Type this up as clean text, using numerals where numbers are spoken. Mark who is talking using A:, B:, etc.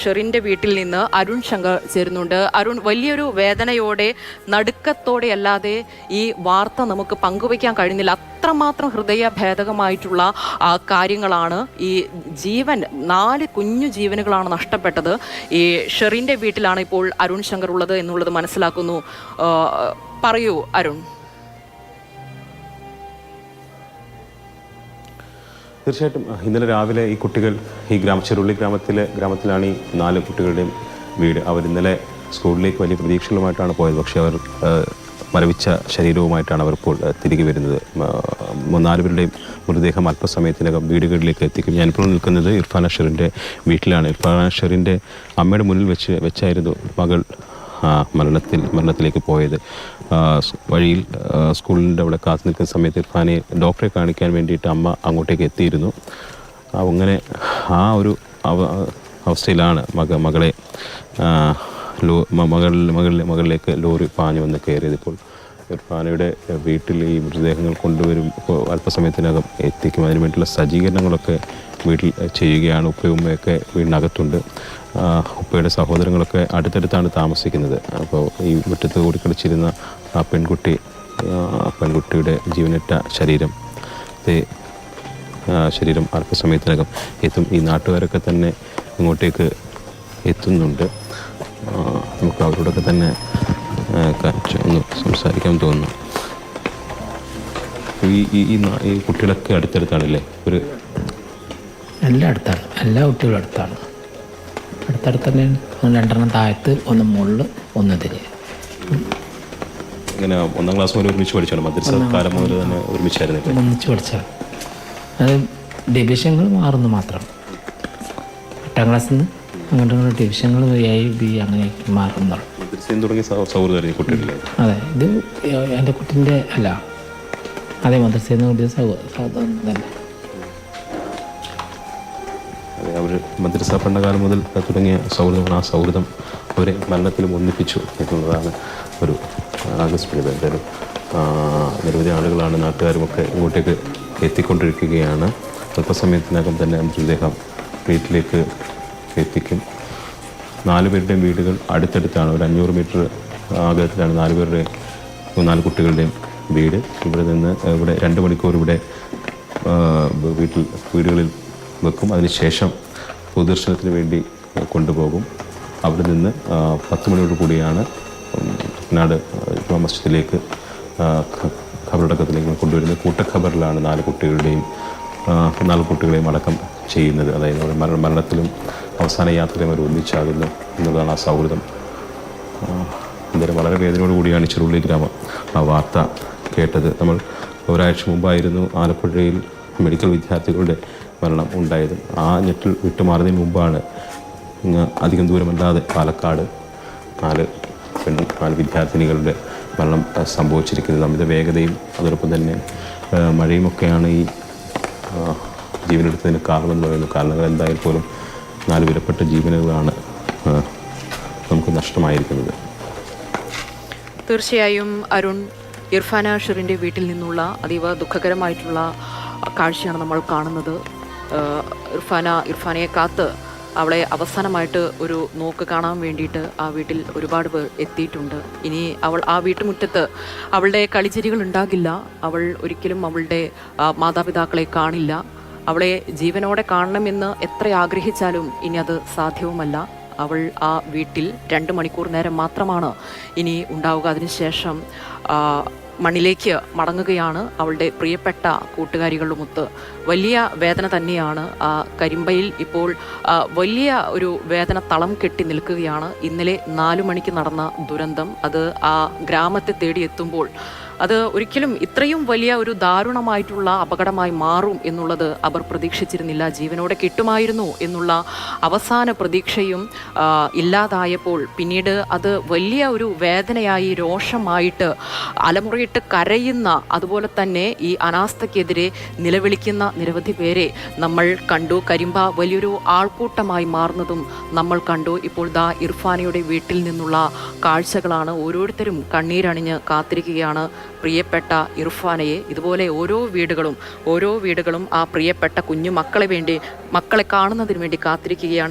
A: ഷെറിൻ്റെ വീട്ടിൽ നിന്ന് അരുൺ ശങ്കർ ചേരുന്നുണ്ട്. അരുൺ, വലിയൊരു വേദനയോടെ നടുക്കത്തോടെ അല്ലാതെ ഈ വാർത്ത നമുക്ക് പങ്കുവയ്ക്കാൻ കഴിയുന്നില്ല. അത്രമാത്രം ഹൃദയഭേദകമായിട്ടുള്ള കാര്യങ്ങളാണ്. ഈ ജീവൻ 4 കുഞ്ഞു ജീവനുകളാണ് നഷ്ടപ്പെട്ടത്. ഈ ഷെറിൻ്റെ വീട്ടിലാണ് ഇപ്പോൾ അരുൺ ശങ്കർ ഉള്ളത് എന്നുള്ളത് മനസ്സിലാക്കുന്നു. പറയൂ അരുൺ.
B: തീർച്ചയായിട്ടും ഇന്നലെ രാവിലെ ഈ കുട്ടികൾ ഈ ചെറുള്ളി ഗ്രാമത്തിലാണ് ഈ 4 കുട്ടികളുടെയും വീട്. അവർ ഇന്നലെ സ്കൂളിലേക്ക് വലിയ പ്രതീക്ഷകളുമായിട്ടാണ് പോയത്. പക്ഷേ അവർ മരവിച്ച ശരീരവുമായിട്ടാണ് അവർ ഇപ്പോൾ തിരികെ വരുന്നത്. 4 പേരുടെയും മൃതദേഹം അല്പസമയത്തിനകം വീടുകളിലേക്ക് എത്തിക്കും. ഞാനിപ്പോൾ നിൽക്കുന്നത് ഇർഫാന ഷെറിൻ്റെ വീട്ടിലാണ്. ഇർഫാന ഷെറിൻ്റെ അമ്മയുടെ മുന്നിൽ വെച്ചായിരുന്നു മകൾ മരണത്തിലേക്ക് പോയത്. വഴിയിൽ സ്കൂളിൻ്റെ അവിടെ കാത്തു നിൽക്കുന്ന സമയത്ത് ഇർഫാനെ ഡോക്ടറെ കാണിക്കാൻ വേണ്ടിയിട്ട് അമ്മ അങ്ങോട്ടേക്ക് എത്തിയിരുന്നു. അങ്ങനെ ആ ഒരു അവസ്ഥയിലാണ് മകളിലേക്ക് ലോറി പാഞ്ഞു വന്ന് കയറിയത്. ഇപ്പോൾ ഇർഫാനയുടെ വീട്ടിൽ ഈ മൃതദേഹങ്ങൾ കൊണ്ടുവരും അല്പസമയത്തിനകം എത്തിക്കും. അതിനു വേണ്ടിയുള്ള സജ്ജീകരണങ്ങളൊക്കെ വീട്ടിൽ ചെയ്യുകയാണ്. ഉപ്പയും ഉമ്മയൊക്കെ വീടിനകത്തുണ്ട്. ഉപ്പയുടെ സഹോദരങ്ങളൊക്കെ അടുത്തടുത്താണ് താമസിക്കുന്നത്. അപ്പോൾ ഈ മുറ്റത്ത് കൂടി കളിച്ചിരുന്ന ആ പെൺകുട്ടിയുടെ ജീവനറ്റ ശരീരം അല്പസമയത്തിനകം എത്തും. ഈ നാട്ടുകാരൊക്കെ തന്നെ ഇങ്ങോട്ടേക്ക് എത്തുന്നുണ്ട്. നമുക്ക് അവരോടൊക്കെ തന്നെ ഒന്ന് സംസാരിക്കാൻ തോന്നുന്നു. ഈ കുട്ടികളൊക്കെ അടുത്തടുത്താണല്ലേ?
C: എല്ലാം അടുത്താണ്. എല്ലാ കുട്ടികളും അടുത്താണ്. അടുത്തടുത്ത് തന്നെയാണ്. 2 താഴത്ത്, 1 മുകളിൽ, 1 ഇതിൽ.
B: ഇങ്ങനെ 1ാം ക്ലാസ് മുതൽ ഒരുമിച്ച് പഠിച്ചാണ്? മദ്രസ കാലം മുതൽ തന്നെ ഒരുമിച്ചായിരുന്നു?
C: ഒന്നിച്ച് പഠിച്ചാണ്. അത് ഡിവിഷനുകൾ മാറുന്നു മാത്രം. 8ാം ക്ലാസ്സിൽ നിന്ന് അങ്ങോട്ടും ഡിവിഷനുകൾ A, B അങ്ങനെ മാറുന്നുള്ളൂ.
B: തുടങ്ങിയ സൗഹൃദം കുട്ടികളിലെ?
C: അതെ, ഇത് എൻ്റെ കുട്ടീൻ്റെ അല്ല. അതെ, മദ്രസയിൽ നിന്ന് കൂടിയ സൗഹൃദം തന്നെ.
B: അവർ മദ്രസ പണ്ടകാലം മുതൽ തുടങ്ങിയ സൗഹൃദമാണ്. ആ സൗഹൃദം അവരെ മരണത്തിലും ഒന്നിപ്പിച്ചു എന്നുള്ളതാണ് ഒരു ആകസ്മികത. എന്തായാലും നിരവധി ആളുകളാണ്, നാട്ടുകാരുമൊക്കെ ഇങ്ങോട്ടേക്ക് എത്തിക്കൊണ്ടിരിക്കുകയാണ്. അല്പസമയത്തിനകം തന്നെ മൃതദേഹം വീട്ടിലേക്ക് എത്തിക്കും. 4 പേരുടെയും വീടുകൾ അടുത്തടുത്താണ്. ഒരു 500 മീറ്റർ അകലത്തിലാണ് 4 കുട്ടികളുടെയും വീട്. ഇവിടെ 2 മണിക്കൂർ ഇവിടെ വീടുകളിൽ വെക്കും. അതിനുശേഷം പൊതുദർശനത്തിന് വേണ്ടി കൊണ്ടുപോകും. അവിടെ നിന്ന് 10 മണിയോട് കൂടിയാണ് നാട് മസ്ജിദിലേക്ക് ഖബറടക്കത്തിലേക്ക് കൊണ്ടുവരുന്നത്. കൂട്ടഖബറിലാണ് 4 കുട്ടികളെയും അടക്കം ചെയ്യുന്നത്. അതായത് മരണത്തിലും അവസാന യാത്രയും അവർ ഒന്നിച്ചാകുന്നു എന്നുള്ളതാണ് ആ സൗഹൃദം. എന്തായാലും വളരെ വേദനയോട് കൂടിയാണ് ചെറുള്ളി ഗ്രാമം ആ വാർത്ത കേട്ടത്. നമ്മൾ ഒരാഴ്ച മുമ്പായിരുന്നു ആലപ്പുഴയിൽ മെഡിക്കൽ വിദ്യാർത്ഥികളുടെ മരണം ഉണ്ടായത്. ആ ഞെട്ടിൽ വിട്ടുമാറുന്നതിന് മുമ്പാണ് അധികം ദൂരമല്ലാതെ പാലക്കാട് 4 വിദ്യാർത്ഥിനികളുടെ മരണം സംഭവിച്ചിരിക്കുന്നത്. അമിത വേഗതയും അതോടൊപ്പം തന്നെ മഴയുമൊക്കെയാണ് ഈ ജീവനെടുത്തതിന് കാരണമെന്ന് പറയുന്നു. കാരണങ്ങൾ എന്തായാലും പോലും 4 വിലപ്പെട്ട ജീവനുകളാണ് നമുക്ക് നഷ്ടമായിരിക്കുന്നത്.
A: തീർച്ചയായും അരുൺ, ഇർഫാന ഷെറിൻ്റെ വീട്ടിൽ നിന്നുള്ള അതീവ ദുഃഖകരമായിട്ടുള്ള കാഴ്ചയാണ് നമ്മൾ കാണുന്നത്. ഇർഫാനയെ കാത്ത് അവളെ അവസാനമായിട്ട് ഒരു നോക്ക് കാണാൻ വേണ്ടിയിട്ട് ആ വീട്ടിൽ ഒരുപാട് പേർ എത്തിയിട്ടുണ്ട്. ഇനി അവൾ ആ വീട്ടുമുറ്റത്ത് അവളുടെ കളിച്ചിരികൾ ഉണ്ടാകില്ല. അവൾ ഒരിക്കലും അവളുടെ മാതാപിതാക്കളെ കാണില്ല. അവളെ ജീവനോടെ കാണണമെന്ന് എത്ര ആഗ്രഹിച്ചാലും ഇനി അത് സാധ്യവുമല്ല. അവൾ ആ വീട്ടിൽ 2 മണിക്കൂർ നേരം മാത്രമാണ് ഇനി ഉണ്ടാവുക. അതിനുശേഷം മണ്ണിലേക്ക് മടങ്ങുകയാണ് അവളുടെ പ്രിയപ്പെട്ട കൂട്ടുകാരികളുമൊത്ത്. വലിയ വേദന തന്നെയാണ്. കരിമ്പയിൽ ഇപ്പോൾ വലിയ ഒരു വേദന തളം കെട്ടി നിൽക്കുകയാണ്. ഇന്നലെ 4 മണിക്ക് നടന്ന ദുരന്തം അത് ആ ഗ്രാമത്തെ തേടി എത്തുമ്പോൾ അത് ഒരിക്കലും ഇത്രയും വലിയ ഒരു ദാരുണമായിട്ടുള്ള അപകടമായി മാറും എന്നുള്ളത് അവർ പ്രതീക്ഷിച്ചിരുന്നില്ല. ജീവനോടെ കിട്ടുമായിരുന്നു എന്നുള്ള അവസാന പ്രതീക്ഷയും ഇല്ലാതായപ്പോൾ പിന്നീട് അത് വലിയ ഒരു വേദനയായി, രോഷമായിട്ട് അലമുറയിട്ട് കരയുന്ന, അതുപോലെ തന്നെ ഈ അനാസ്ഥയ്ക്കെതിരെ നിലവിളിക്കുന്ന നിരവധി പേരെ നമ്മൾ കണ്ടു. കരിമ്പ വലിയൊരു ആൾക്കൂട്ടമായി മാറുന്നതും നമ്മൾ കണ്ടു. ഇപ്പോൾ ഇർഫാനയുടെ വീട്ടിൽ നിന്നുള്ള കാഴ്ചകളാണ്. ഓരോരുത്തരും കണ്ണീരണിഞ്ഞ് കാത്തിരിക്കുകയാണ് പ്രിയപ്പെട്ട ഇർഫാനയെ. ഇതുപോലെ ഓരോ വീടുകളും ആ പ്രിയപ്പെട്ട കുഞ്ഞു മക്കളെ കാണുന്നതിന് വേണ്ടി കാത്തിരിക്കുകയാണ്.